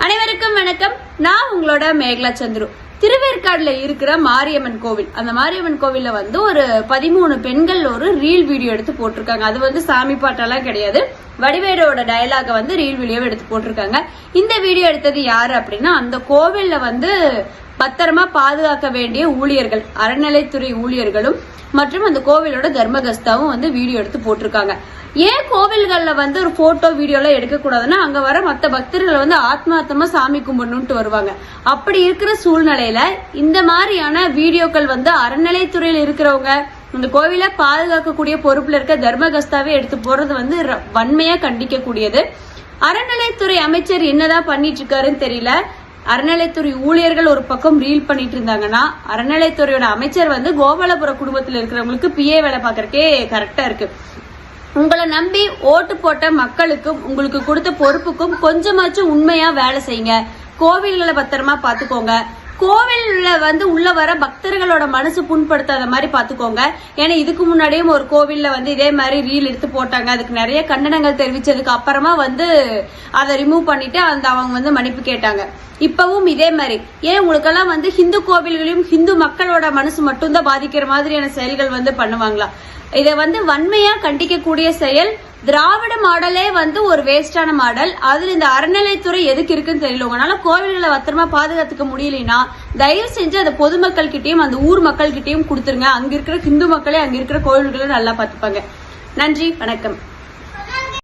அனைவருக்கும் வணக்கம். நான் உங்களோட மேகலா சந்துரு. திருவேற்காடுல இருக்கிற மாரியம்மன் கோவில், அந்த மாரியம்மன் கோவில்ல ஒரு 13 பெண்கள் ஒரு ரீல் வீடியோ எடுத்து போட்டிருக்காங்க. அது சாமி பாட்டெல்லாம் கிடையாது, வடிவேலோட டயலாக ரீல் வீடியோ எடுத்து போட்டிருக்காங்க. இந்த வீடியோ எடுத்தது யாரு அப்படின்னா, அந்த கோவில்ல பத்திரமா பாதுகாக்க வேண்டிய ஊழியர்கள், அறநிலைத்துறை ஊழியர்களும் மற்றும் அந்த கோவிலோட தர்மகஸ்தாவும் வீடியோ எடுத்து போட்டிருக்காங்க. ஏன் கோவில்கள்ல ஒரு போட்டோ வீடியோ எல்லாம் எடுக்க கூடாதுன்னா, அங்க வர மத்த பக்தர்கள் ஆத்மார்த்தமா சாமி கும்பிடணும்னு வருவாங்க. அப்படி இருக்கிற சூழ்நிலையில இந்த மாதிரியான வீடியோக்கள் அறநிலைத்துறையில் இருக்கிறவங்க, இந்த கோவிலை பாதுகாக்கக்கூடிய பொறுப்புல இருக்க தர்மகஸ்தாவே எடுத்து போறது வன்மையா கண்டிக்க கூடியது. அறநிலைத்துறை அமைச்சர் என்னதான் பண்ணிட்டு இருக்காருன்னு தெரியல. அறநிலைத்துறை ஊழியர்கள் ஒரு பக்கம் ரீல் பண்ணிட்டு இருந்தாங்கன்னா, அறநிலைத்துறையோட அமைச்சர் கோபாலபுர குடும்பத்தில் இருக்கிறவங்களுக்கு பிஏ வேலை பாக்குறதுக்கே கரெக்டா இருக்கு. உங்களை நம்பி ஓட்டு போட்ட மக்களுக்கும் உங்களுக்கு கொடுத்த பொறுப்புக்கும் கொஞ்சமாச்சும் உண்மையா வேலை செய்யுங்க. கோவில்களை பத்திரமா பாத்துக்கோங்க. கோவில்ல உள்ள வர பக்தர்களோட மனசு புண்படுத்தாத மாதிரி பாத்துக்கோங்க. ஏன்னா இதுக்கு முன்னாடியும் ஒரு கோவில்ல இதே மாதிரி ரீல் எடுத்து போட்டாங்க. அதுக்கு நிறைய கண்டனங்கள் தெரிவிச்சதுக்கு அப்புறமா அதை ரிமூவ் பண்ணிட்டு அவங்க மன்னிப்பு கேட்டாங்க. இப்பவும் இதே மாதிரி ஏன் உங்களுக்கெல்லாம் ஹிந்து கோவில்களையும் ஹிந்து மக்களோட மனசு மட்டும்தான் பாதிக்கிற மாதிரியான செயல்கள் பண்ணுவாங்களா? இதை வன்மையா கண்டிக்கக்கூடிய செயல். திராவிட மாடலே ஒரு வேஸ்டான மாடல். அதுல இந்த அறநிலைத்துறை எதுக்கு இருக்குன்னு தெரியல. உங்களால கோவில்களை பத்திரமா பாதுகாத்துக்க முடியலன்னா தயவு செஞ்சு அதை பொதுமக்கள் கிட்டையும் அந்த ஊர் மக்கள் கிட்டையும் கொடுத்துருங்க. அங்க இருக்கிற ஹிந்து மக்களே அங்க இருக்கிற கோவில்களை நல்லா பாத்துப்பாங்க. நன்றி, வணக்கம்.